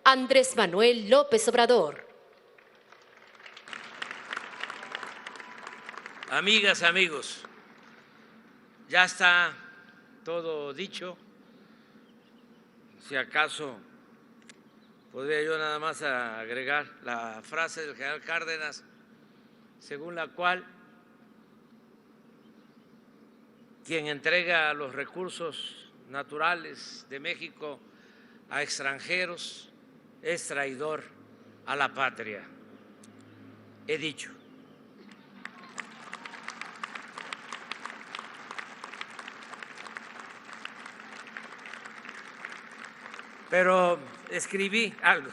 Andrés Manuel López Obrador. Amigas, amigos, ya está todo dicho. Si acaso podría yo nada más agregar la frase del general Cárdenas, según la cual quien entrega los recursos naturales de México a extranjeros es traidor a la patria. He dicho. Pero escribí algo.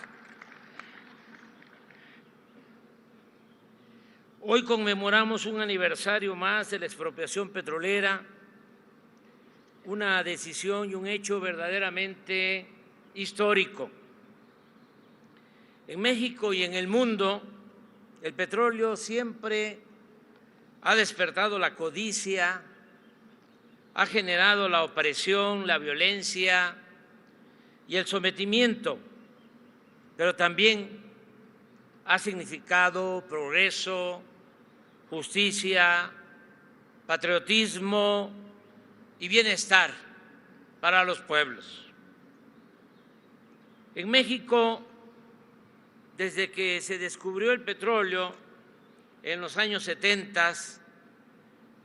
Hoy conmemoramos un aniversario más de la expropiación petrolera, una decisión y un hecho verdaderamente histórico. En México y en el mundo, el petróleo siempre ha despertado la codicia, ha generado la opresión, la violencia y el sometimiento, pero también ha significado progreso, justicia, patriotismo y bienestar para los pueblos. En México, desde que se descubrió el petróleo en los años 70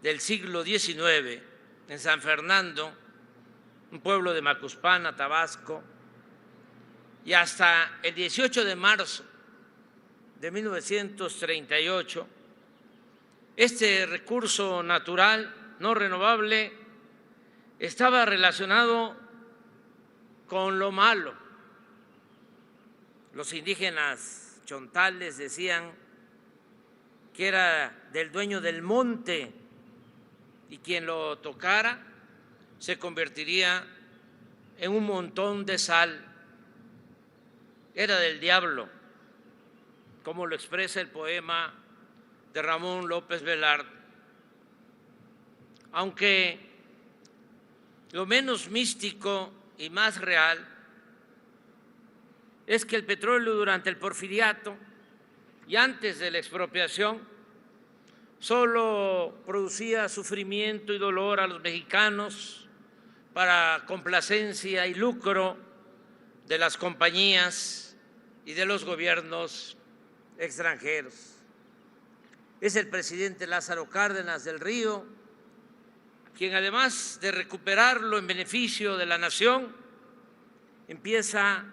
del siglo XIX, en San Fernando, un pueblo de Macuspana, Tabasco, y hasta el 18 de marzo de 1938, este recurso natural no renovable estaba relacionado con lo malo. Los indígenas chontales decían que era del dueño del monte y quien lo tocara se convertiría en un montón de sal. Era del diablo, como lo expresa el poema de Ramón López Velarde. Aunque lo menos místico y más real es que el petróleo durante el Porfiriato y antes de la expropiación solo producía sufrimiento y dolor a los mexicanos para complacencia y lucro de las compañías y de los gobiernos extranjeros. Es el presidente Lázaro Cárdenas del Río quien, además de recuperarlo en beneficio de la nación, empieza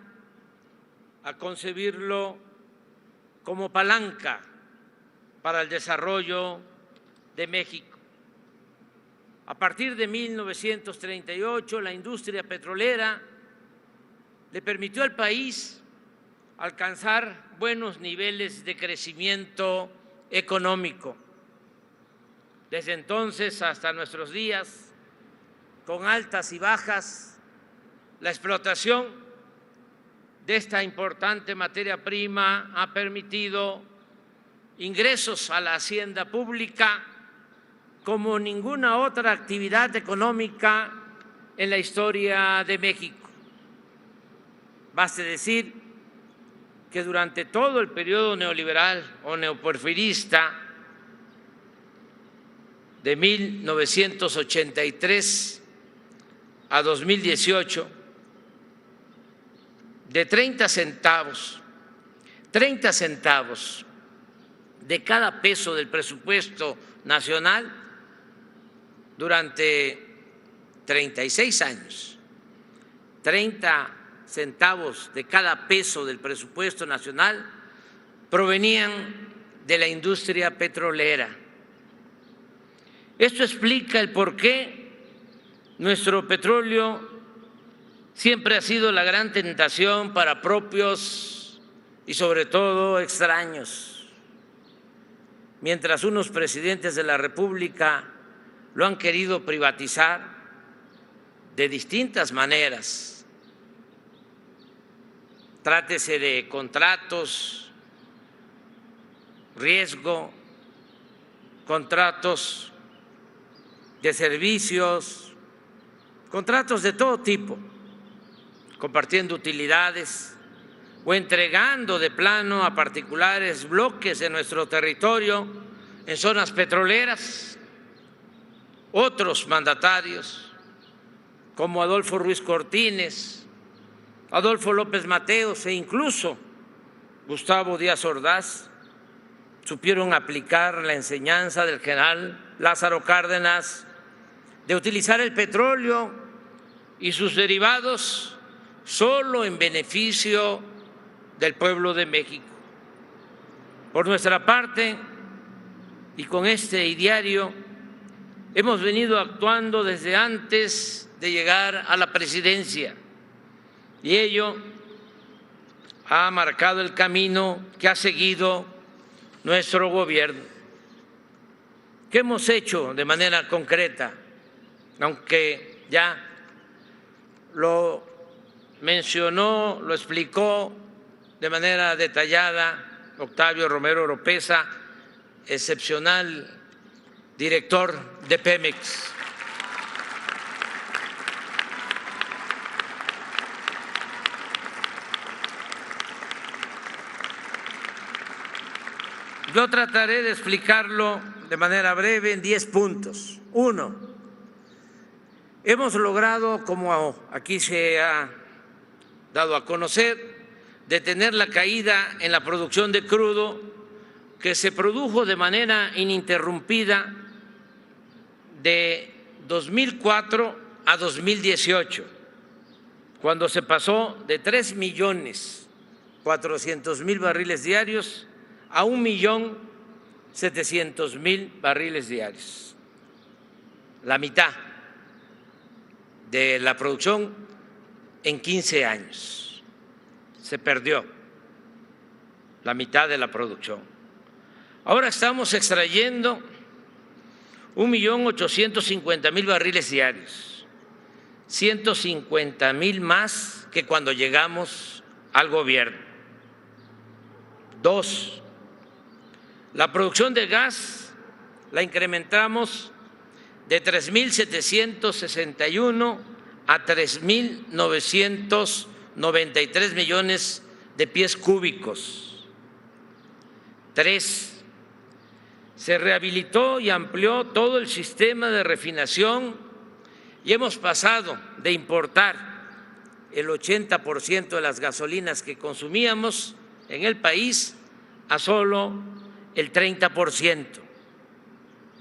a concebirlo como palanca para el desarrollo de México. A partir de 1938, la industria petrolera le permitió al país alcanzar buenos niveles de crecimiento económico. Desde entonces hasta nuestros días, con altas y bajas, la explotación de esta importante materia prima ha permitido ingresos a la hacienda pública como ninguna otra actividad económica en la historia de México. Baste decir que durante todo el periodo neoliberal o neoporfirista de 1983 a 2018, de 30 centavos de cada peso del presupuesto nacional durante 36 años, 30 centavos de cada peso del presupuesto nacional provenían de la industria petrolera. Esto explica el por qué nuestro petróleo siempre ha sido la gran tentación para propios y sobre todo extraños. Mientras unos presidentes de la República lo han querido privatizar de distintas maneras, trátese de contratos, riesgo, contratos de servicios, contratos de todo tipo, compartiendo utilidades, o entregando de plano a particulares bloques de nuestro territorio en zonas petroleras. Otros mandatarios, como Adolfo Ruiz Cortines, Adolfo López Mateos e incluso Gustavo Díaz Ordaz, supieron aplicar la enseñanza del general Lázaro Cárdenas de utilizar el petróleo y sus derivados solo en beneficio del pueblo de México. Por nuestra parte, y con este ideario, hemos venido actuando desde antes de llegar a la presidencia, y ello ha marcado el camino que ha seguido nuestro gobierno. ¿Qué hemos hecho de manera concreta? Aunque ya lo mencionó, lo explicó de manera detallada Octavio Romero Oropeza, excepcional director de Pemex. Yo trataré de explicarlo de manera breve en 10 puntos. 1. Hemos logrado, como aquí se ha dado a conocer, detener la caída en la producción de crudo que se produjo de manera ininterrumpida de 2004 a 2018, cuando se pasó de 3.400.000 barriles diarios a 1.700.000 barriles diarios, la mitad de la producción en 15 años. Se perdió la mitad de la producción. Ahora estamos extrayendo 1.850.000 barriles diarios, 150.000 más que cuando llegamos al gobierno. 2. La producción de gas la incrementamos de 3.761 a 3.993 millones de pies cúbicos. 3. Se rehabilitó y amplió todo el sistema de refinación y hemos pasado de importar el 80% de las gasolinas que consumíamos en el país a solo el 30%.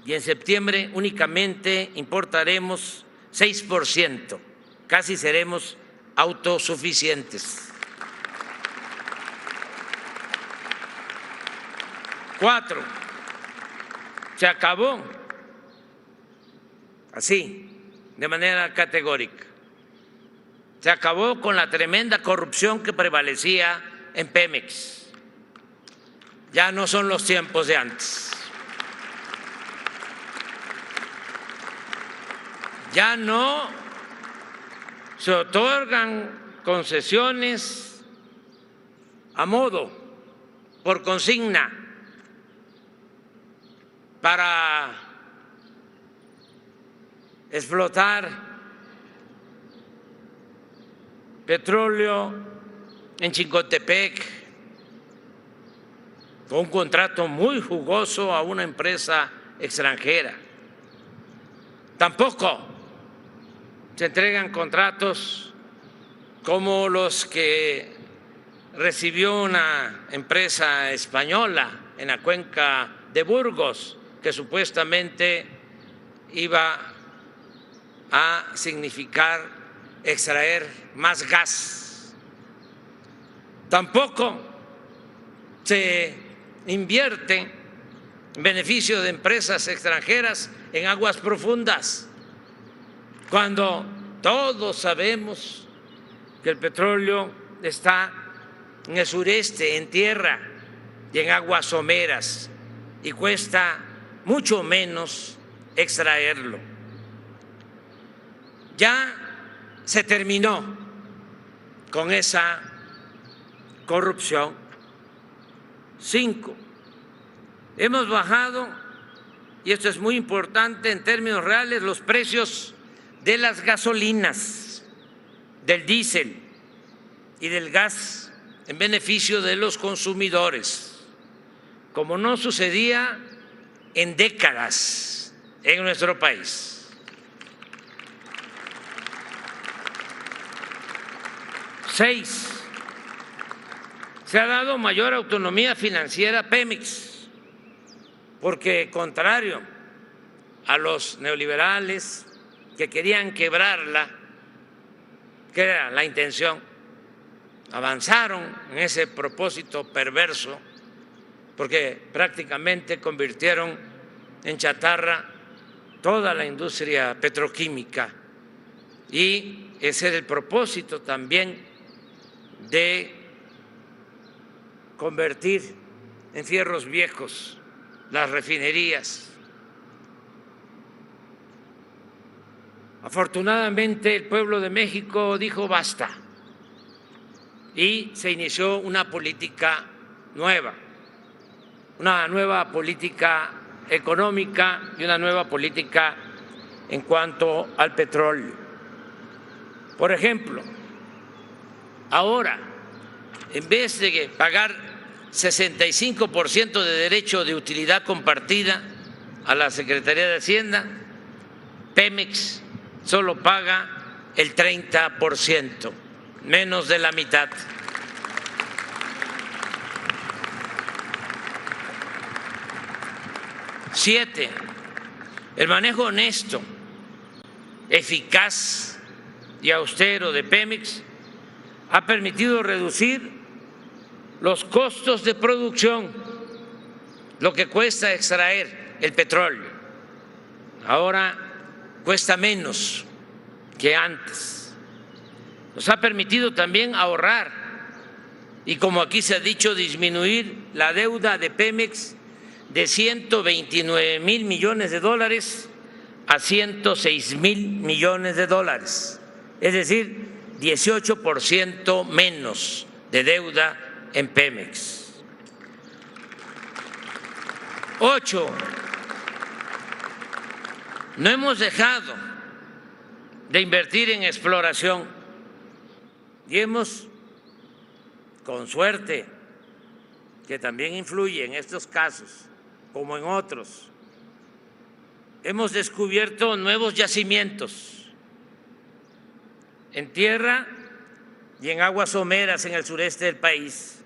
Y en septiembre únicamente importaremos 6%, casi seremos autosuficientes. 4. Se acabó, así, de manera categórica, se acabó con la tremenda corrupción que prevalecía en Pemex. Ya no son los tiempos de antes. Ya no se otorgan concesiones a modo, por consigna, para explotar petróleo en Chicontepec con un contrato muy jugoso a una empresa extranjera. Tampoco se entregan contratos como los que recibió una empresa española en la cuenca de Burgos, que supuestamente iba a significar extraer más gas. Tampoco se invierte en beneficio de empresas extranjeras en aguas profundas, cuando todos sabemos que el petróleo está en el sureste, en tierra y en aguas someras, y cuesta mucho menos extraerlo. Ya se terminó con esa corrupción. 5. Hemos bajado, y esto es muy importante en términos reales, los precios de las gasolinas, del diésel y del gas en beneficio de los consumidores, como no sucedía en décadas en nuestro país. 6. Se ha dado mayor autonomía financiera a Pemex, porque contrario a los neoliberales que querían quebrarla, que era la intención, avanzaron en ese propósito perverso, porque prácticamente convirtieron en chatarra toda la industria petroquímica, y ese era el propósito también de convertir en fierros viejos las refinerías. Afortunadamente el pueblo de México dijo basta y se inició una política nueva, una nueva política económica y una nueva política en cuanto al petróleo. Por ejemplo, ahora, en vez de pagar 65% de derecho de utilidad compartida a la Secretaría de Hacienda, Pemex solo paga el 30%, menos de la mitad. Siete, el manejo honesto, eficaz y austero de Pemex ha permitido reducir los costos de producción, lo que cuesta extraer el petróleo. Ahora cuesta menos que antes. Nos ha permitido también ahorrar y, como aquí se ha dicho, disminuir la deuda de Pemex de 129,000 millones de dólares a 106,000 millones de dólares, es decir, 18% menos de deuda en Pemex. 8. No hemos dejado de invertir en exploración y hemos, con suerte, que también influye en estos casos como en otros, hemos descubierto nuevos yacimientos en tierra y en aguas someras en el sureste del país.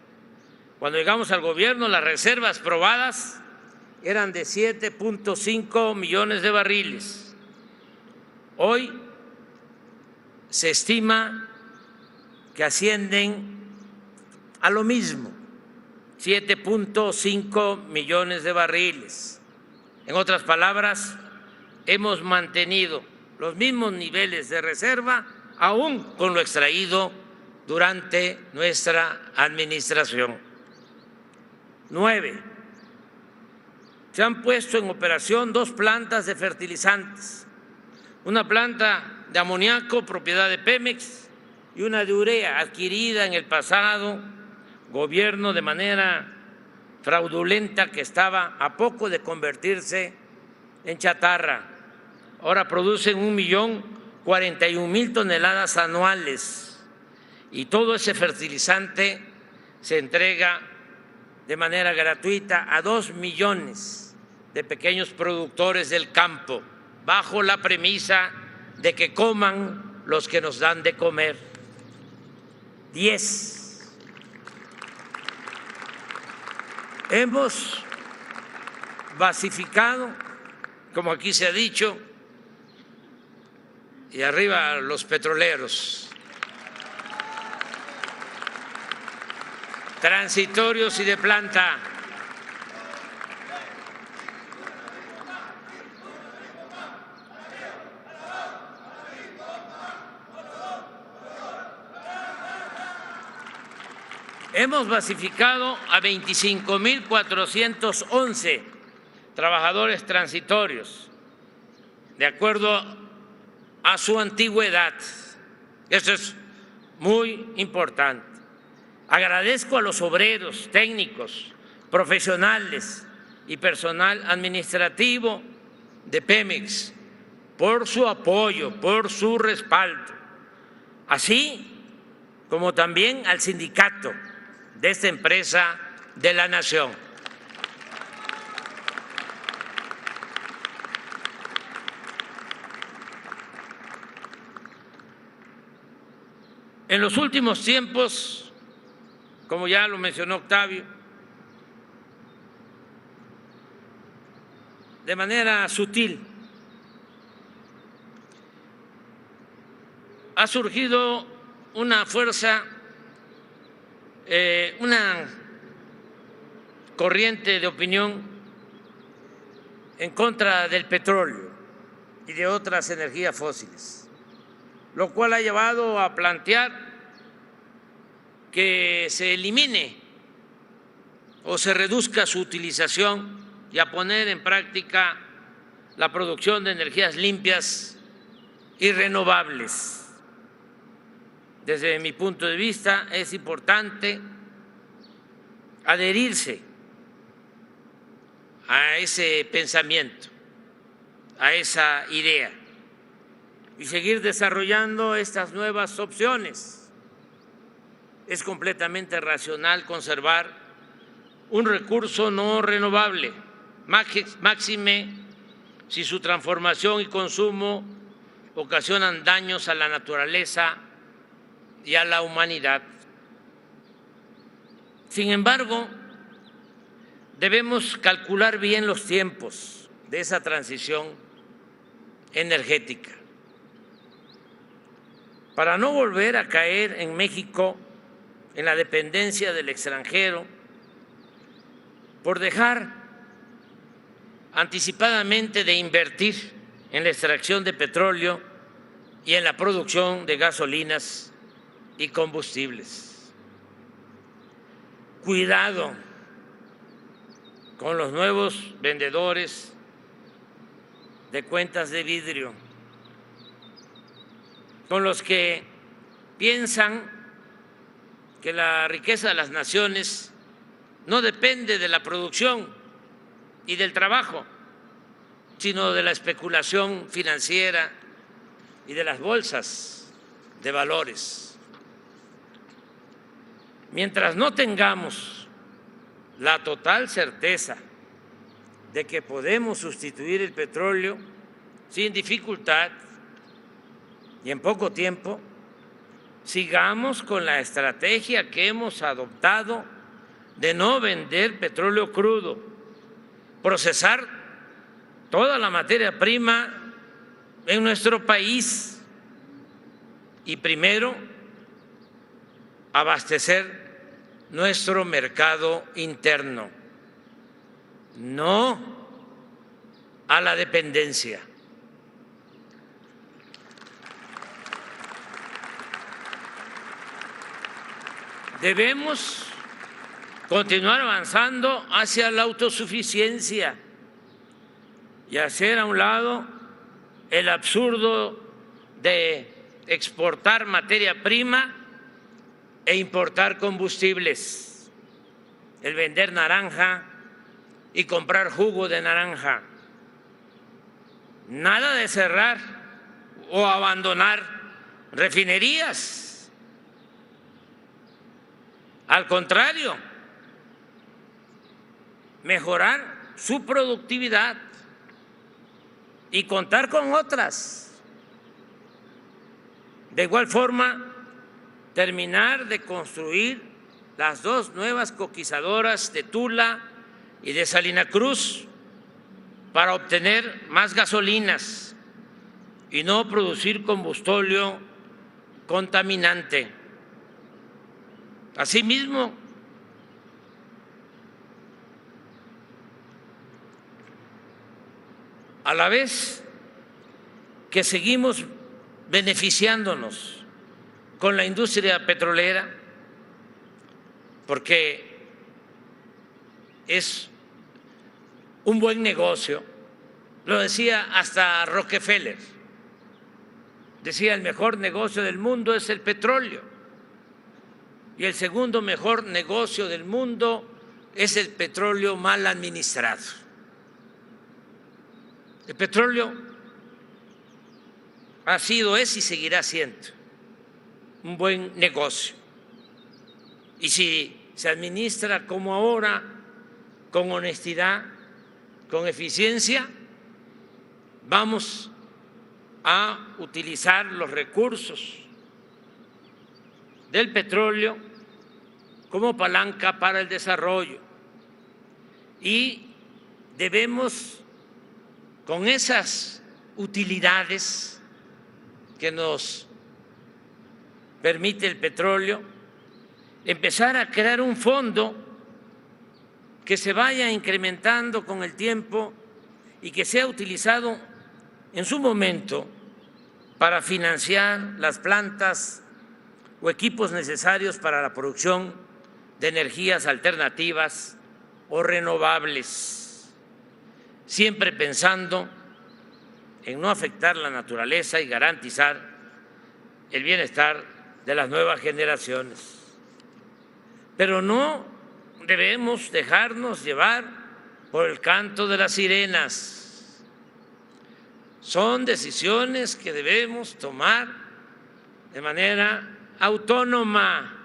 Cuando llegamos al gobierno, las reservas probadas eran de 7.5 millones de barriles. Hoy se estima que ascienden a lo mismo, 7.5 millones de barriles. En otras palabras, hemos mantenido los mismos niveles de reserva aún con lo extraído durante nuestra administración. 9. Se han puesto en operación 2 plantas de fertilizantes, una planta de amoníaco propiedad de Pemex y una de urea adquirida en el pasado gobierno de manera fraudulenta, que estaba a poco de convertirse en chatarra. Ahora producen 1.041.000 toneladas anuales y todo ese fertilizante se entrega de manera gratuita a 2 millones de pequeños productores del campo, bajo la premisa de que coman los que nos dan de comer. 10. Hemos basificado, como aquí se ha dicho, y arriba los petroleros, transitorios y de planta. Hemos basificado a 25.411 trabajadores transitorios, de acuerdo a su antigüedad. Eso es muy importante. Agradezco a los obreros, técnicos, profesionales y personal administrativo de Pemex por su apoyo, por su respaldo, así como también al sindicato de esta empresa de la nación. En los últimos tiempos, como ya lo mencionó Octavio, de manera sutil, ha surgido una fuerza, una corriente de opinión en contra del petróleo y de otras energías fósiles, lo cual ha llevado a plantear que se elimine o se reduzca su utilización y a poner en práctica la producción de energías limpias y renovables. Desde mi punto de vista es importante adherirse a ese pensamiento, a esa idea y seguir desarrollando estas nuevas opciones. Es completamente racional conservar un recurso no renovable, máxime si su transformación y consumo ocasionan daños a la naturaleza y a la humanidad. Sin embargo, debemos calcular bien los tiempos de esa transición energética para no volver a caer en México en la dependencia del extranjero por dejar anticipadamente de invertir en la extracción de petróleo y en la producción de gasolinas y combustibles. Cuidado con los nuevos vendedores de cuentas de vidrio, con los que piensan que la riqueza de las naciones no depende de la producción y del trabajo, sino de la especulación financiera y de las bolsas de valores. Mientras no tengamos la total certeza de que podemos sustituir el petróleo sin dificultad y en poco tiempo, sigamos con la estrategia que hemos adoptado de no vender petróleo crudo, procesar toda la materia prima en nuestro país y primero abastecer nuestro mercado interno, no a la dependencia. Debemos continuar avanzando hacia la autosuficiencia y hacer a un lado el absurdo de exportar materia prima e importar combustibles, el vender naranja y comprar jugo de naranja. Nada de cerrar o abandonar refinerías. Al contrario, mejorar su productividad y contar con otras. De igual forma, terminar de construir las dos nuevas coquizadoras de Tula y de Salina Cruz para obtener más gasolinas y no producir combustible contaminante. Asimismo, a la vez que seguimos beneficiándonos con la industria petrolera, porque es un buen negocio, lo decía hasta Rockefeller, decía el mejor negocio del mundo es el petróleo y el segundo mejor negocio del mundo es el petróleo mal administrado. El petróleo ha sido, es y seguirá siendo un buen negocio. Y si se administra como ahora, con honestidad, con eficiencia, vamos a utilizar los recursos del petróleo como palanca para el desarrollo y debemos, con esas utilidades que nos permite el petróleo, empezar a crear un fondo que se vaya incrementando con el tiempo y que sea utilizado en su momento para financiar las plantas o equipos necesarios para la producción de energías alternativas o renovables, siempre pensando en no afectar la naturaleza y garantizar el bienestar de las nuevas generaciones. Pero no debemos dejarnos llevar por el canto de las sirenas. Son decisiones que debemos tomar de manera autónoma,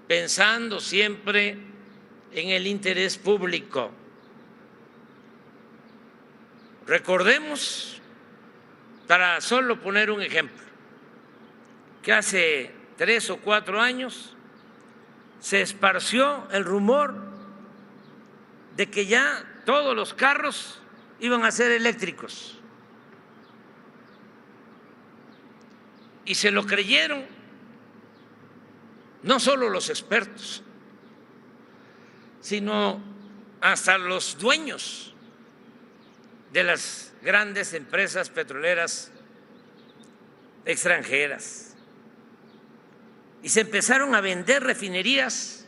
pensando siempre en el interés público. Recordemos, para solo poner un ejemplo, que hace 3 o 4 años se esparció el rumor de que ya todos los carros iban a ser eléctricos. Y se lo creyeron no solo los expertos, sino hasta los dueños de las grandes empresas petroleras extranjeras. Y se empezaron a vender refinerías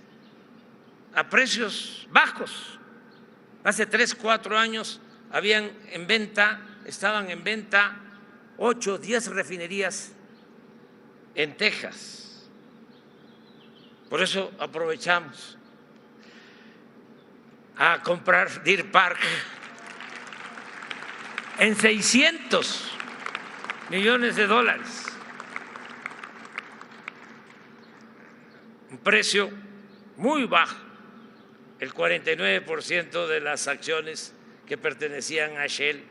a precios bajos. Hace 3, 4 años estaban en venta 8, 10 refinerías en Texas. Por eso aprovechamos a comprar Deer Park en $600 millones, un precio muy bajo, el 49% de las acciones que pertenecían a Shell.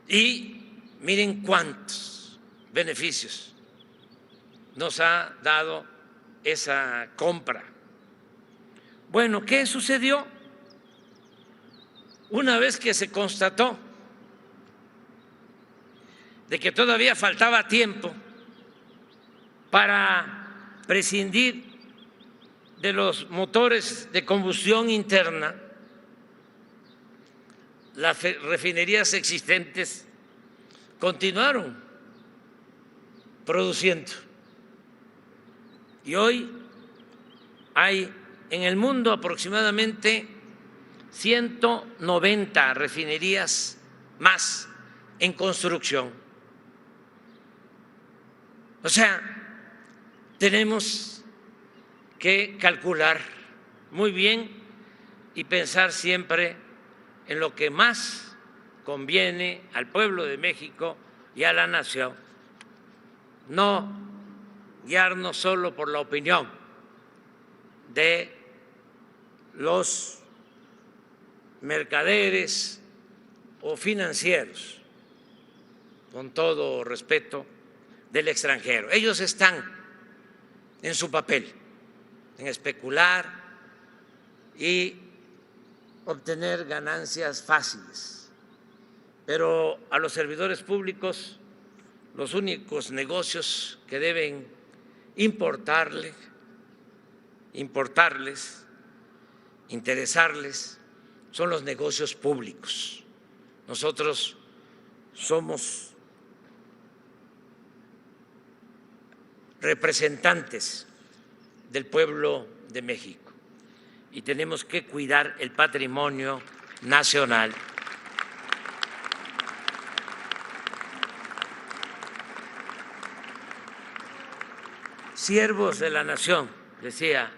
Y miren cuántos beneficios nos ha dado esa compra. Bueno, ¿qué sucedió? Una vez que se constató de que todavía faltaba tiempo para prescindir de los motores de combustión interna, las refinerías existentes continuaron produciendo. Y hoy hay en el mundo aproximadamente 190 refinerías más en construcción. O sea, tenemos que calcular muy bien y pensar siempre en lo que más conviene al pueblo de México y a la nación. No guiarnos solo por la opinión de los mercaderes o financieros, con todo respeto, del extranjero. Ellos están en su papel, en especular y obtener ganancias fáciles. Pero a los servidores públicos, los únicos negocios que deben interesarles, son los negocios públicos. Nosotros somos representantes del pueblo de México y tenemos que cuidar el patrimonio nacional. Siervos de la nación, decía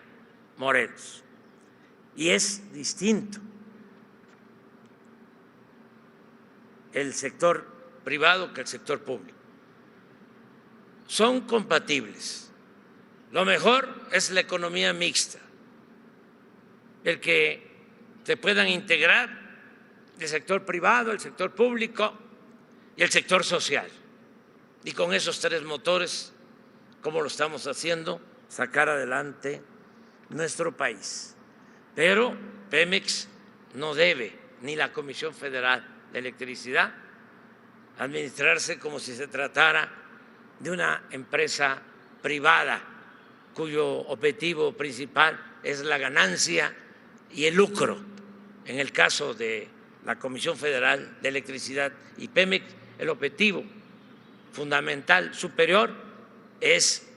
Morelos, y es distinto el sector privado que el sector público. Son compatibles Lo mejor es la economía mixta, el que se puedan integrar el sector privado, el sector público y el sector social. Y con esos tres motores, como lo estamos haciendo, sacar adelante nuestro país. Pero Pemex no debe, ni la Comisión Federal de Electricidad, administrarse como si se tratara de una empresa privada cuyo objetivo principal es la ganancia y el lucro. En el caso de la Comisión Federal de Electricidad y Pemex, el objetivo fundamental superior es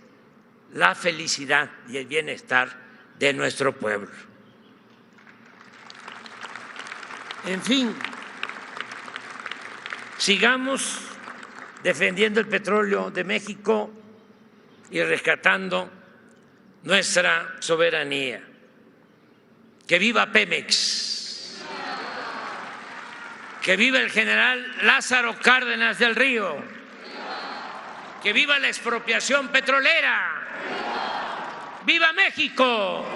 la felicidad y el bienestar de nuestro pueblo. En fin, sigamos defendiendo el petróleo de México y rescatando nuestra soberanía. ¡Que viva Pemex! ¡Que viva el general Lázaro Cárdenas del Río! ¡Que viva la expropiación petrolera! ¡Viva México!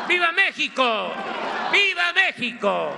¡Viva México! ¡Viva México!